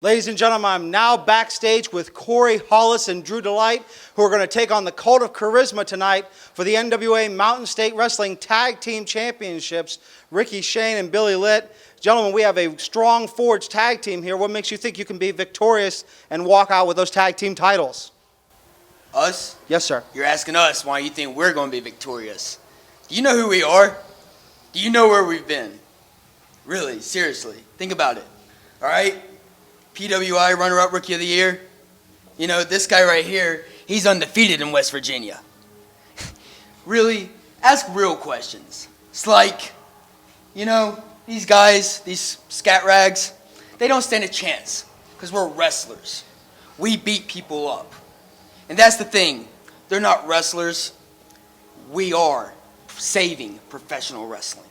Ladies and gentlemen, I'm now backstage with Corey Hollis and Drew Delight, who are going to take on the Cult of Charisma tonight for the NWA Mountain State Wrestling Tag Team Championships, Ricky Shane and Billy Litt. Gentlemen, we have a strong forged tag team here. What makes you think you can be victorious and walk out with those tag team titles? Us? Yes, sir. You're asking us why you think we're going to be victorious. Do you know who we are? Do you know where we've been? Really, seriously, think about it. All right? PWI runner-up Rookie of the Year. You know, this guy right here, he's undefeated in West Virginia. Really, ask real questions. It's like, you know, these guys, these scat rags, they don't stand a chance because we're wrestlers. We beat people up. And that's the thing. They're not wrestlers. We are saving professional wrestling.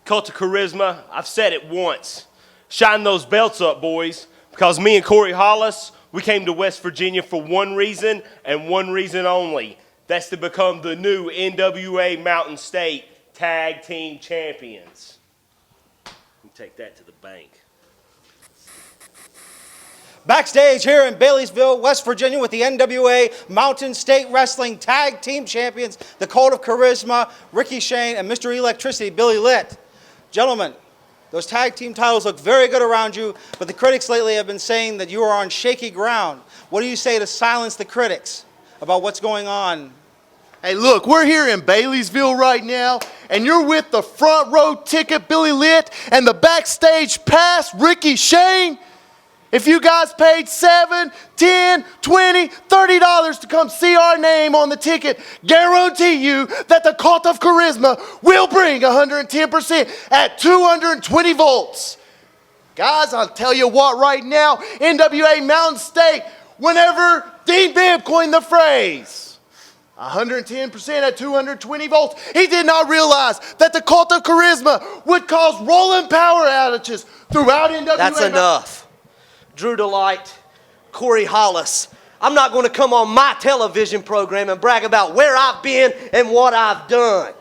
Cult of Charisma, I've said it once. Shine those belts up, boys, because me and Corey Hollis, we came to West Virginia for one reason and one reason only. That's to become the new NWA Mountain State Tag Team Champions. You take that to the bank. Backstage here in Baileysville, West Virginia with the NWA Mountain State Wrestling Tag Team Champions, the Cult of Charisma, Ricky Shane, and Mr. Electricity, Billy Litt. Gentlemen, those tag team titles look very good around you, but the critics lately have been saying that you are on shaky ground. What do you say to silence the critics about what's going on? Hey, look, we're here in Baileysville right now, and you're with the front row ticket, Billy Litt, and the backstage pass, Ricky Shane. If you guys paid $7, $10, $20, $30 to come see our name on the ticket, guarantee you that the Cult of Charisma will bring 110% at 220 volts. Guys, I'll tell you what right now, NWA Mountain State, whenever Dean Bibb coined the phrase, 110% at 220 volts, he did not realize that the Cult of Charisma would cause rolling power outages throughout NWA. That's enough. Drew Delight, Corey Hollis. I'm not going to come on my television program and brag about where I've been and what I've done.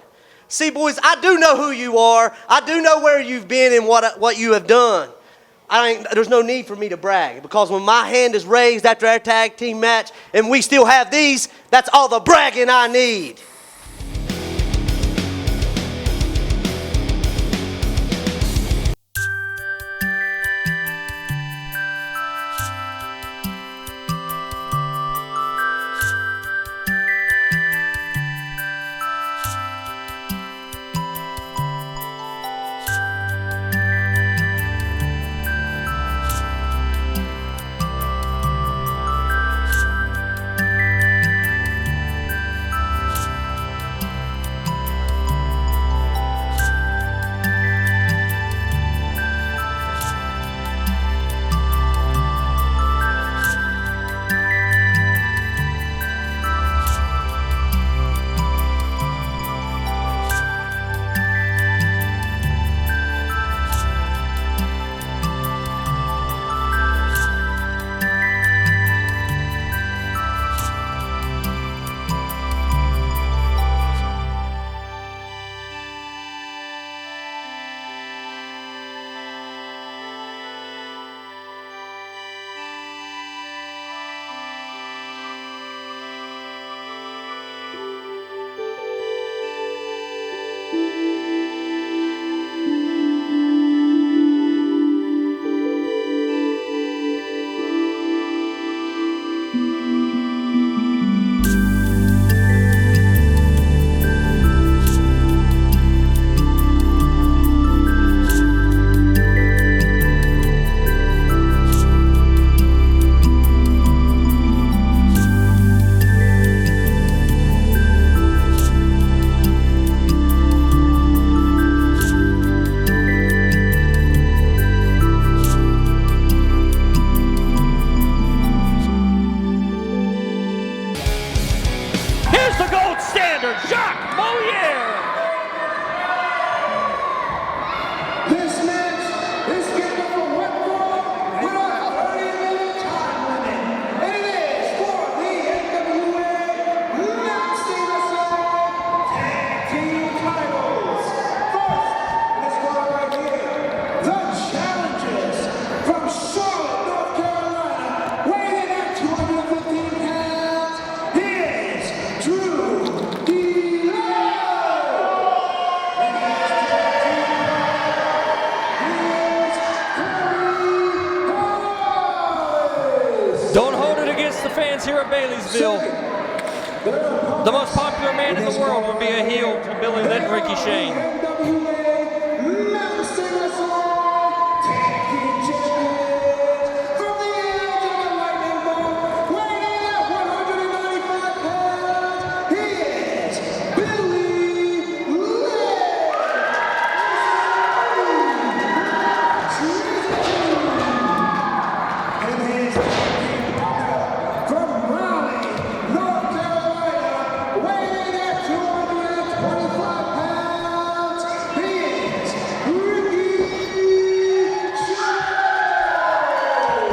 See, boys, I do know who you are. I do know where you've been and what you have done. There's no need for me to brag, because when my hand is raised after our tag team match and we still have these, that's all the bragging I need. at Baileysville, the most popular man in the world would be a heel to Billy Litt and Ricky Shane.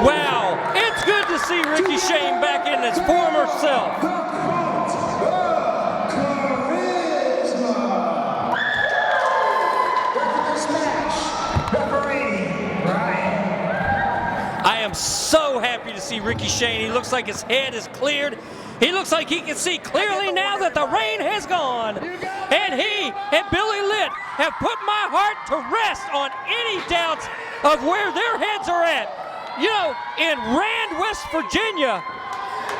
Wow, it's good to see Ricky Shane back in his former self. I am so happy to see Ricky Shane. He looks like his head is cleared. He looks like he can see clearly now that the rain has gone. And he and Billy Litt have put my heart to rest on any doubts of where their heads are at. You know, in Rand, West Virginia,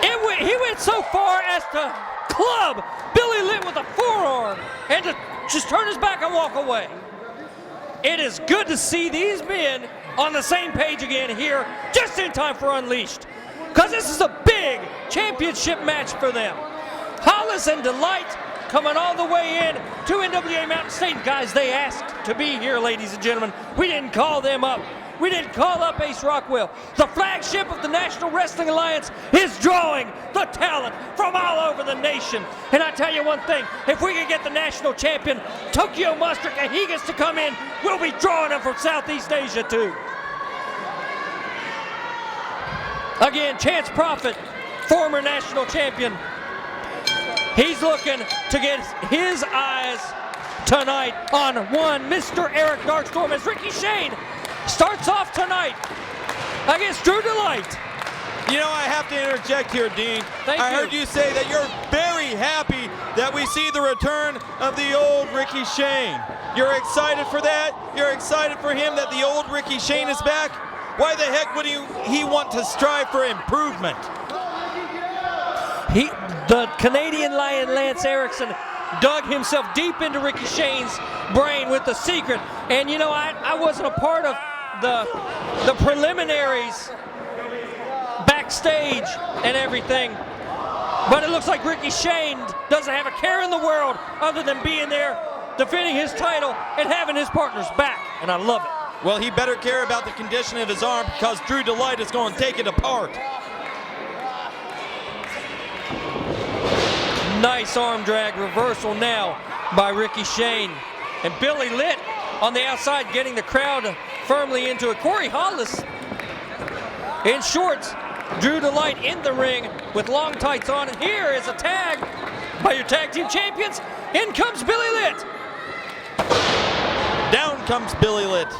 he went so far as to club Billy Litt with a forearm and to just turn his back and walk away. It is good to see these men on the same page again here, just in time for Unleashed, because this is a big championship match for them. Hollis and Delight coming all the way in to NWA Mountain State. Guys, they asked to be here, ladies and gentlemen. We didn't call them up. We didn't call up Ace Rockwell. The flagship of the National Wrestling Alliance is drawing the talent from all over the nation. And I tell you one thing, if we can get the national champion, Tokyo Mustard, and he gets to come in, we'll be drawing him from Southeast Asia too. Again, Chance Prophet, former national champion. He's looking to get his eyes tonight on one Mr. Eric Darkstorm as Ricky Shane starts off tonight against Drew Delight. You know, I have to interject here, Dean. Thank I you. heard you say that you're very happy that we see the return of the old Ricky Shane. You're excited for that? You're excited for him that the old Ricky Shane is back? Why the heck would he want to strive for improvement? The Canadian Lion Lance Erickson dug himself deep into Ricky Shane's brain with the secret. And you know, I wasn't a part of the preliminaries backstage and everything, but it looks like Ricky Shane doesn't have a care in the world other than being there, defending his title and having his partners back, and I love it. Well, he better care about the condition of his arm because Drew Delight is going to take it apart. Nice arm drag reversal now by Ricky Shane. And Billy Litt on the outside getting the crowd firmly into it. Corey Hollis in shorts. Drew Delight in the ring with long tights on. And here is a tag by your tag team champions. In comes Billy Litt. Down comes Billy Litt.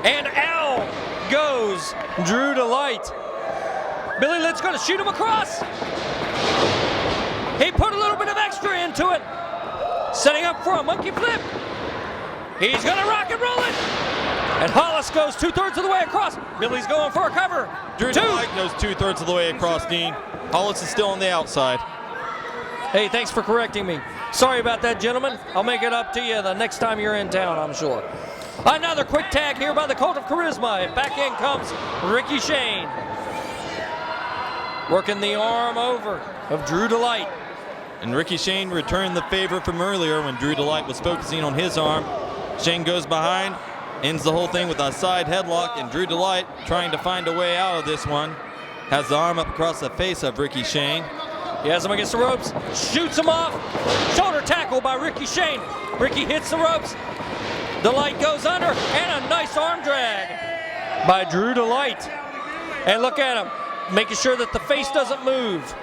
And out goes Drew Delight. Billy Litt's going to shoot him across. He put a little bit of extra into it. Setting up for a monkey flip. He's going to rock and roll it. And Hollis goes 2/3 of the way across. Billy's going for a cover. Drew Delight goes 2/3 of the way across, Dean. Hollis is still on the outside. Hey, thanks for correcting me. Sorry about that, gentlemen. I'll make it up to you the next time you're in town, I'm sure. Another quick tag here by the Cult of Charisma. And back in comes Ricky Shane. Working the arm over of Drew Delight. And Ricky Shane returned the favor from earlier when Drew Delight was focusing on his arm. Shane goes behind, ends the whole thing with a side headlock, and Drew Delight, trying to find a way out of this one, has the arm up across the face of Ricky Shane. He has him against the ropes, shoots him off. Shoulder tackle by Ricky Shane. Ricky hits the ropes. Delight goes under, and a nice arm drag by Drew Delight. And look at him, making sure that the face doesn't move.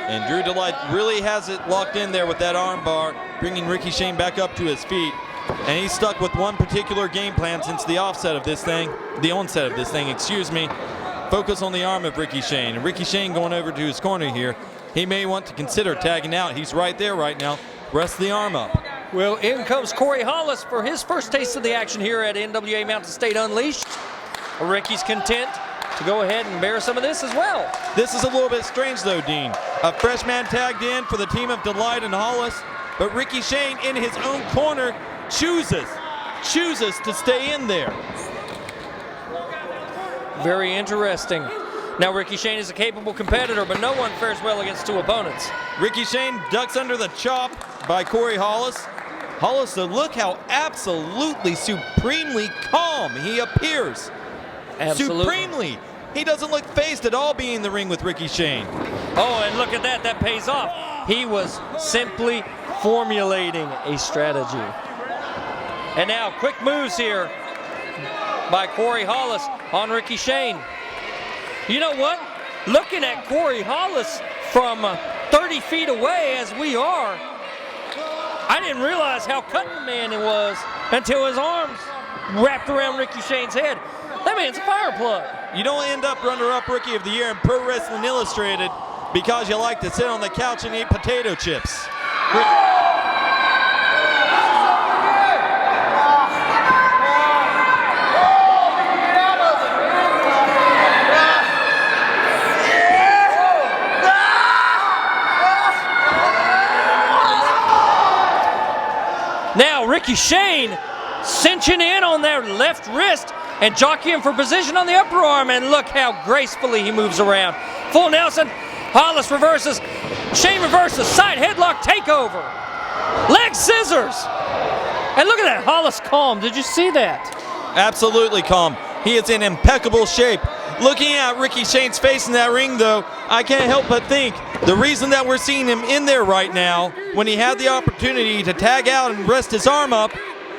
And Drew Delight really has it locked in there with that arm bar, bringing Ricky Shane back up to his feet. And he's stuck with one particular game plan since the onset of this thing, excuse me. Focus on the arm of Ricky Shane. And Ricky Shane going over to his corner here. He may want to consider tagging out. He's right there right now. Rest the arm up. Well, in comes Corey Hollis for his first taste of the action here at NWA Mountain State Unleashed. Ricky's content. to go ahead and bear some of this as well. This is a little bit strange though, Dean. A freshman tagged in for the team of Delight and Hollis, but Ricky Shane in his own corner chooses to stay in there. Very interesting. Now Ricky Shane is a capable competitor, but no one fares well against two opponents. Ricky Shane ducks under the chop by Corey Hollis. Hollis, though, look how absolutely supremely calm he appears. Absolutely. Supremely. He doesn't look phased at all being in the ring with Ricky Shane. Oh, and look at that. That pays off. He was simply formulating a strategy. And now quick moves here by Corey Hollis on Ricky Shane. You know what? Looking at Corey Hollis from 30 feet away as we are, I didn't realize how cutting the man it was until his arms wrapped around Ricky Shane's head. That man's a fire plug. You don't end up runner-up Rookie of the Year in Pro Wrestling Illustrated because you like to sit on the couch and eat potato chips. Now Ricky Shane cinching in on their left wrist and jockeying for position on the upper arm, and look how gracefully he moves around. Full Nelson, Hollis reverses, Shane reverses, side headlock takeover, leg scissors. And look at that, Hollis calm, did you see that? Absolutely calm. He is in impeccable shape. Looking at Ricky Shane's face in that ring, though, I can't help but think the reason that we're seeing him in there right now, when he had the opportunity to tag out and rest his arm up,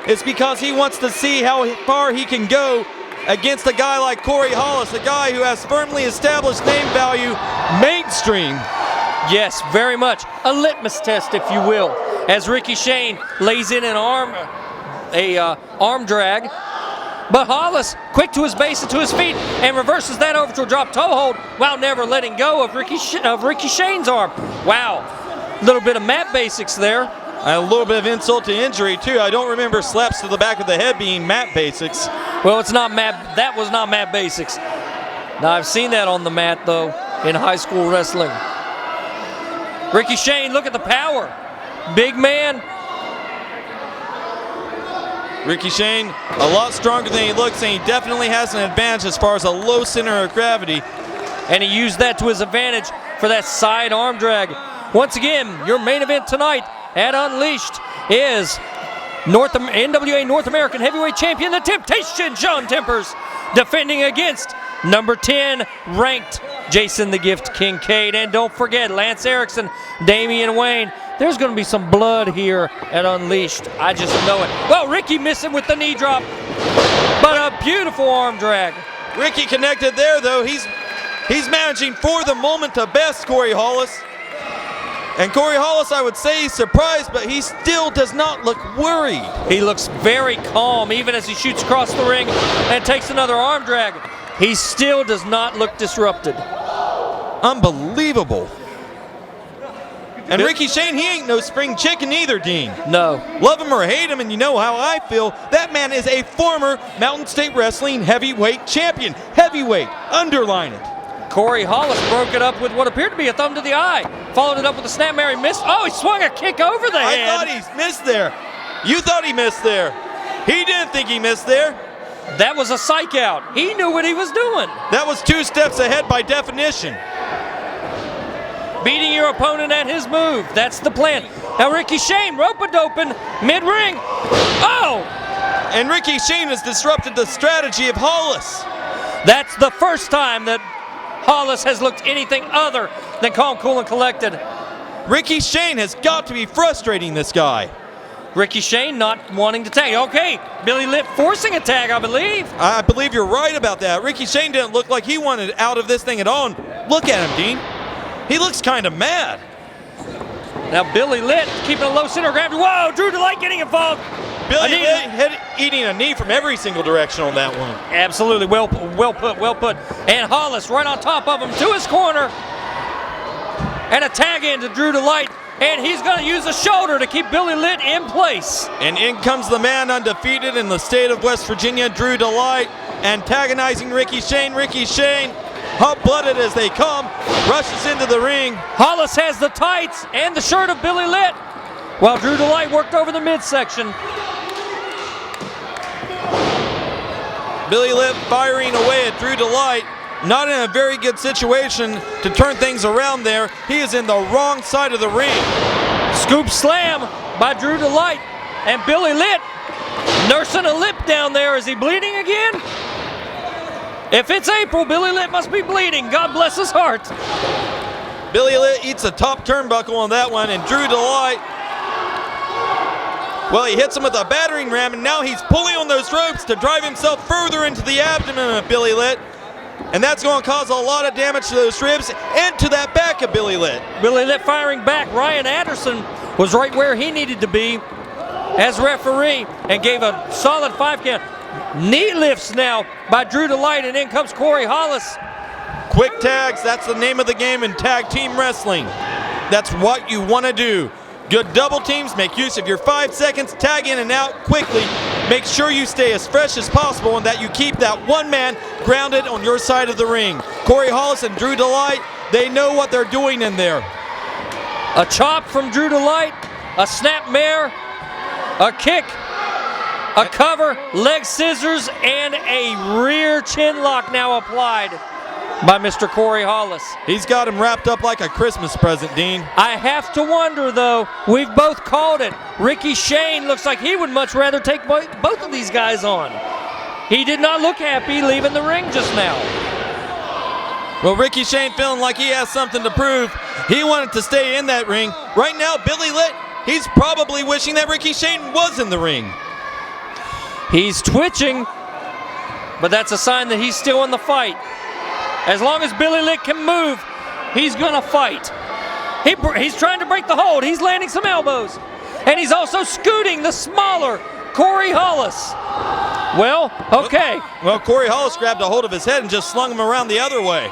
is because he wants to see how far he can go against a guy like Corey Hollis, a guy who has firmly established name value mainstream. Yes, very much. A litmus test, if you will, as Ricky Shane lays in an arm drag. But Hollis, quick to his base and to his feet, and reverses that over to a drop toe hold while never letting go of Ricky Shane's arm. Wow, a little bit of mat basics there. A little bit of insult to injury, too. I don't remember slaps to the back of the head being mat basics. Well, it's not mat. That was not mat basics. Now, I've seen that on the mat, though, in high school wrestling. Ricky Shane, look at the power. Big man. Ricky Shane, a lot stronger than he looks, and he definitely has an advantage as far as a low center of gravity. And he used that to his advantage for that side arm drag. Once again, your main event tonight at Unleashed is NWA North American Heavyweight Champion, the Temptation, John Tempers, defending against number 10 ranked Jason the Gift Kincaid. And don't forget, Lance Erickson, Damian Wayne. There's going to be some blood here at Unleashed. I just know it. Well, Ricky missing with the knee drop, but a beautiful arm drag. Ricky connected there, though. He's managing for the moment to best Corey Hollis. And Corey Hollis, I would say, he's surprised, but he still does not look worried. He looks very calm, even as he shoots across the ring and takes another arm drag. He still does not look disrupted. Unbelievable. And Ricky Shane, he ain't no spring chicken either, Dean. No. Love him or hate him, and you know how I feel. That man is a former Mountain State Wrestling heavyweight champion. Heavyweight. Underline it. Corey Hollis broke it up with what appeared to be a thumb to the eye. Followed it up with a snap Mary miss. Oh, he swung a kick over the head. I thought he missed there. You thought he missed there. He didn't think he missed there. That was a psych out. He knew what he was doing. That was 2 steps ahead by definition. Beating your opponent at his move. That's the plan. Now Ricky Shane, rope-a-doping, mid-ring. Oh! And Ricky Shane has disrupted the strategy of Hollis. That's the first time that Hollis has looked anything other than calm, cool, and collected. Ricky Shane has got to be frustrating this guy. Ricky Shane not wanting to tag. Okay, Billy Litt forcing a tag, I believe. I believe you're right about that. Ricky Shane didn't look like he wanted out of this thing at all. Look at him, Dean. He looks kind of mad. Now Billy Litt keeping a low center of gravity. Whoa, Drew Delight getting involved. Billy Litt eating a knee from every single direction on that one. Absolutely, well put. And Hollis right on top of him to his corner. And a tag in to Drew Delight. And he's going to use a shoulder to keep Billy Litt in place. And in comes the man undefeated in the state of West Virginia, Drew Delight. antagonizing Ricky Shane. Ricky Shane, hot-blooded as they come, rushes into the ring. Hollis has the tights and the shirt of Billy Litt, while Drew Delight worked over the midsection. Billy Litt firing away at Drew Delight. Not in a very good situation to turn things around there. He is in the wrong side of the ring. Scoop slam by Drew Delight, and Billy Litt nursing a lip down there. Is he bleeding again? If it's April, Billy Litt must be bleeding. God bless his heart. Billy Litt eats a top turnbuckle on that one, and Drew Delight, well, he hits him with a battering ram, and now he's pulling on those ropes to drive himself further into the abdomen of Billy Litt. And that's going to cause a lot of damage to those ribs and to that back of Billy Litt. Billy Litt firing back. Ryan Anderson was right where he needed to be as referee and gave a solid 5 count. Knee lifts now by Drew Delight, and in comes Corey Hollis. Quick tags, that's the name of the game in tag team wrestling. That's what you want to do. Good double teams, make use of your 5 seconds, tag in and out quickly. Make sure you stay as fresh as possible and that you keep that one man grounded on your side of the ring. Corey Hollis and Drew Delight, they know what they're doing in there. A chop from Drew Delight, a snap mare, a kick, a cover, leg scissors, and a rear chin lock now applied by Mr. Corey Hollis. He's got him wrapped up like a Christmas present, Dean. I have to wonder, though, we've both called it. Ricky Shane looks like he would much rather take both of these guys on. He did not look happy leaving the ring just now. Well, Ricky Shane feeling like he has something to prove. He wanted to stay in that ring. Right now, Billy Litt, he's probably wishing that Ricky Shane was in the ring. He's twitching, but that's a sign that he's still in the fight. As long as Billy Litt can move, he's gonna fight. He's trying to break the hold. He's landing some elbows. And he's also scooting the smaller Corey Hollis. Well, okay. Well, Corey Hollis grabbed a hold of his head and just slung him around the other way.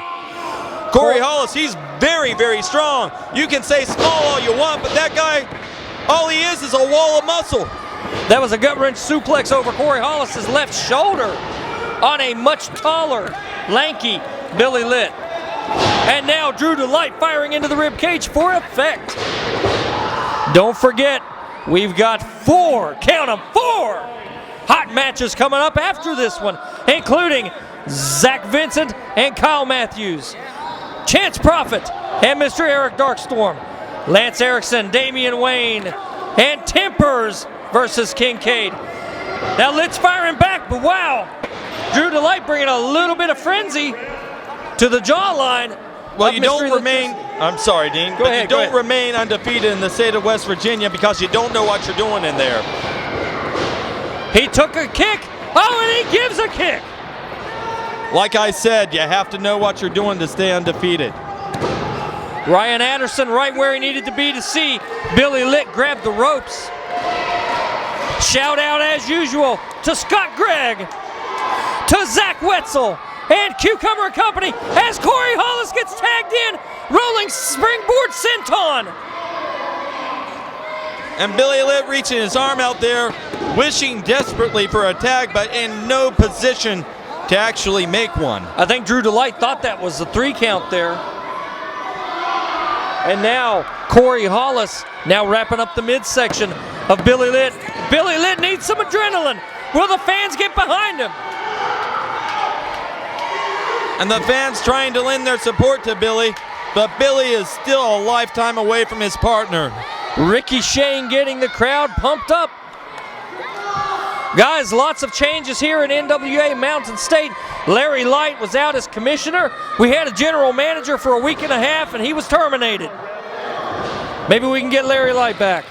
Corey Hollis, he's very, very strong. You can say small all you want, but that guy, all he is a wall of muscle. That was a gut-wrench suplex over Corey Hollis' left shoulder on a much taller, lanky Billy Litt. And now Drew Delight firing into the rib cage for effect. Don't forget, we've got 4, count them, 4 hot matches coming up after this one, including Zach Vincent and Kyle Matthews, Chance Prophet and Mr. Eric Darkstorm, Lance Erickson, Damian Wayne, and Tempers versus Kincaid. Now Litt's firing back, but wow, Drew Delight bringing a little bit of frenzy to the jawline. Well, you don't remain, I'm sorry, Dean, but you don't remain undefeated in the state of West Virginia because you don't know what you're doing in there. He took a kick. Oh, and he gives a kick. Like I said, you have to know what you're doing to stay undefeated. Ryan Anderson right where he needed to be to see Billy Litt grab the ropes. Shout out as usual to Scott Gregg, to Zach Wetzel, and Cucumber Company as Corey Hollis gets tagged in, rolling springboard senton. And Billy Litt reaching his arm out there, wishing desperately for a tag, but in no position to actually make one. I think Drew Delight thought that was a 3 count there. And now Corey Hollis now wrapping up the midsection of Billy Litt. Billy Litt needs some adrenaline. Will the fans get behind him? And the fans trying to lend their support to Billy, but Billy is still a lifetime away from his partner. Ricky Shane getting the crowd pumped up. Guys, lots of changes here in NWA Mountain State. Larry Light was out as commissioner. We had a general manager for a week and a half, and he was terminated. Maybe we can get Larry Light back.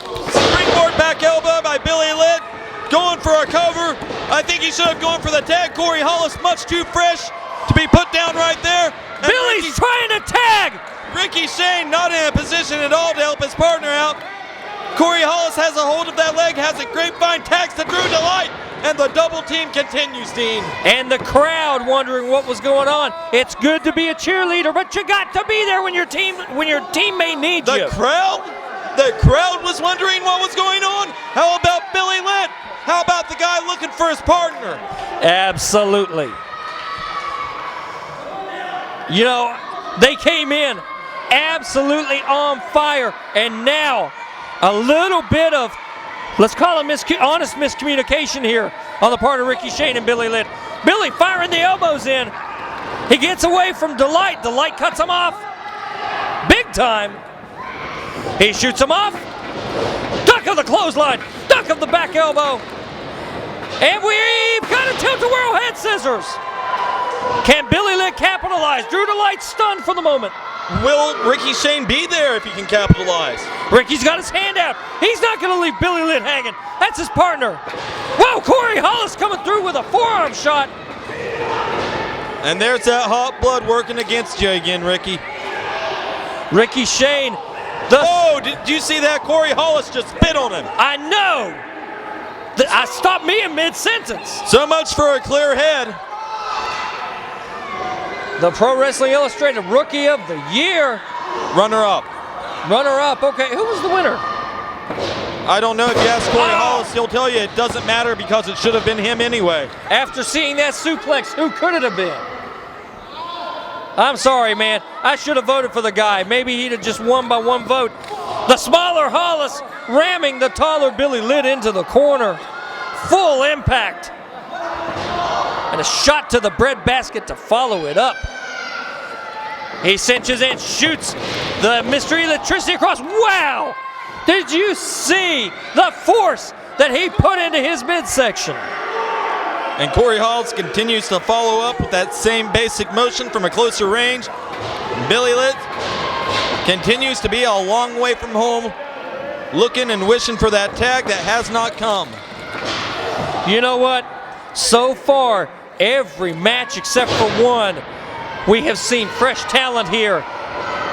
Springboard back elbow by Billy Litt. Going for a cover. I think he should have gone for the tag. Corey Hollis much too fresh to be put down right there. And Billy's trying to tag. Ricky Shane not in a position at all to help his partner out. Corey Hollis has a hold of that leg, has a grapevine, tags to Drew Delight, and the double team continues, Dean. And the crowd wondering what was going on. It's good to be a cheerleader, but you got to be there when your teammate needs you. The crowd? The crowd was wondering what was going on. How about Billy Litt? How about the guy looking for his partner? Absolutely. You know, they came in absolutely on fire, and now a little bit of, let's call it honest miscommunication here on the part of Ricky Shane and Billy Litt. Billy firing the elbows in. He gets away from Delight. Delight cuts him off big time. He shoots him off. Duck of the clothesline. Duck of the back elbow. And we've got a tilt-a-whirl head scissors. Can Billy Litt capitalize? Drew Delight stunned for the moment. Will Ricky Shane be there if he can capitalize? Ricky's got his hand out. He's not going to leave Billy Litt hanging. That's his partner. Whoa, Corey Hollis coming through with a forearm shot. And there's that hot blood working against you again, Ricky. Ricky Shane. Oh, did you see that? Corey Hollis just spit on him. I know. I stopped me in mid-sentence. So much for a clear head. The Pro Wrestling Illustrated Rookie of the Year. Runner-up. Runner-up. Okay, who was the winner? I don't know. If you ask Corey Hollis, he'll tell you it doesn't matter because it should have been him anyway. After seeing that suplex, who could it have been? I'm sorry, man. I should have voted for the guy. Maybe he'd have just won by one vote. The smaller Hollis ramming the taller Billy Litt into the corner. Full impact. And a shot to the breadbasket to follow it up. He cinches and shoots the Mr. Electricity across. Wow! Did you see the force that he put into his midsection? And Corey Hollis continues to follow up with that same basic motion from a closer range. Billy Litt continues to be a long way from home, looking and wishing for that tag that has not come. You know what? So far, every match except for one, we have seen fresh talent here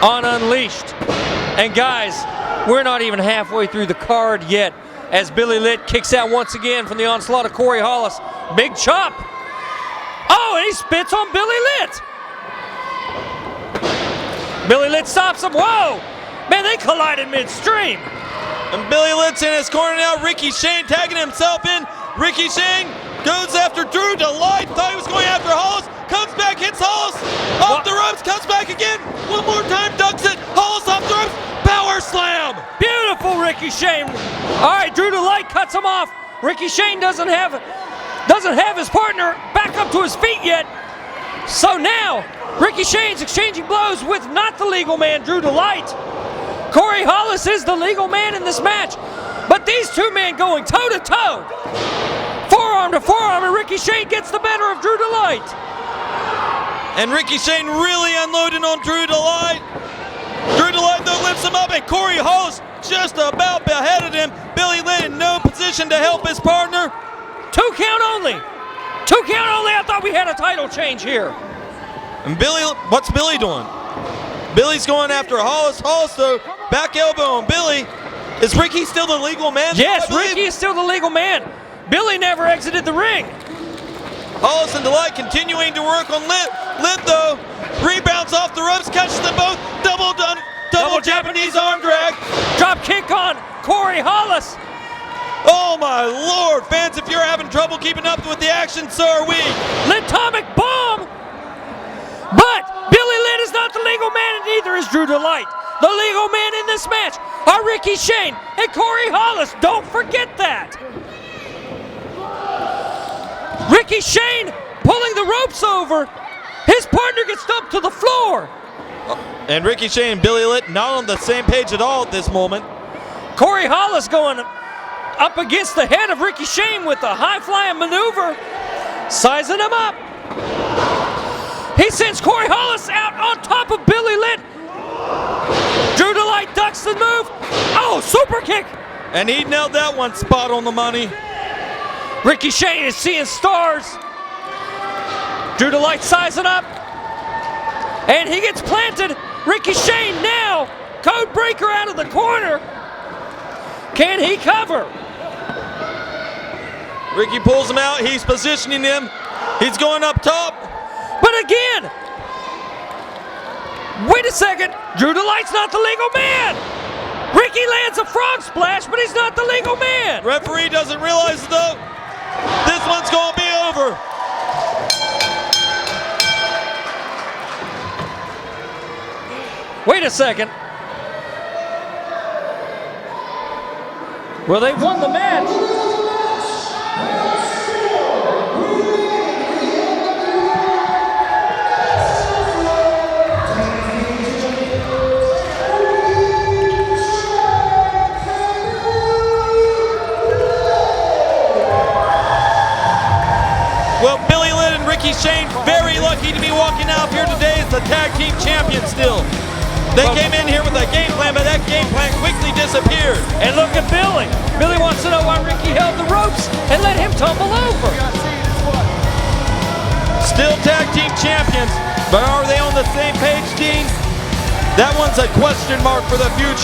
on Unleashed. And guys, we're not even halfway through the card yet as Billy Litt kicks out once again from the onslaught of Corey Hollis. Big chop. Oh, and he spits on Billy Litt. Billy Litt stops him. Whoa! Man, they collided midstream. And Billy Litt's in his corner now. Ricky Shane tagging himself in. Ricky Shane goes after Drew Delight. Thought he was going after Hollis. Comes back, hits Hollis. Off the ropes, comes back again. One more time, ducks it. Hollis off the ropes. Power slam. Beautiful, Ricky Shane. All right, Drew Delight cuts him off. Ricky Shane doesn't have his partner back up to his feet yet. So now, Ricky Shane's exchanging blows with not the legal man, Drew Delight. Corey Hollis is the legal man in this match. But these two men going toe-to-toe. Forearm to forearm, and Ricky Shane gets the better of Drew Delight. And Ricky Shane really unloading on Drew Delight. Drew Delight though lifts him up, and Corey Hollis just about beheaded him. Billy Litt in no position to help his partner. 2 count only. 2 count only. I thought we had a title change here. And Billy, what's Billy doing? Billy's going after Hollis. Hollis though, back elbow on Billy. Is Ricky still the legal man? Yes, Ricky is still the legal man. Billy never exited the ring. Hollis and Delight continuing to work on Litt. Litt though, rebounds off the ropes, catches them both. Double Japanese arm drag. Drop kick on Corey Hollis. Oh my Lord, fans, if you're having trouble keeping up with the action, so are we. Litomic bomb. But Billy Litt is not the legal man, and neither is Drew Delight. The legal man in this match are Ricky Shane and Corey Hollis. Don't forget that. Ricky Shane pulling the ropes over. His partner gets dumped to the floor. And Ricky Shane and Billy Litt not on the same page at all at this moment. Corey Hollis going up against the head of Ricky Shane with a high-flying maneuver, sizing him up. He sends Corey Hollis out on top of Billy Litt. Drew Delight ducks the move. Oh, super kick. And he nailed that one spot on the money. Ricky Shane is seeing stars. Drew Delight sizing up. And he gets planted. Ricky Shane now, code breaker out of the corner. Can he cover? Ricky pulls him out. He's positioning him. He's going up top. But again, wait a second. Drew Delight's not the legal man. Ricky Ricky lands a frog splash, but he's not the legal man. Referee doesn't realize, though, this one's going to be over. Wait a second. Well, they won the match. Well, Billy Litt and Ricky Shane, very lucky to be walking out here today as the tag team champions still. They came in here with a game plan, but that game plan quickly disappeared. And look at Billy. Billy wants to know why Ricky held the ropes and let him tumble over. Still tag team champions, but are they on the same page, Dean? That one's a question mark for the future.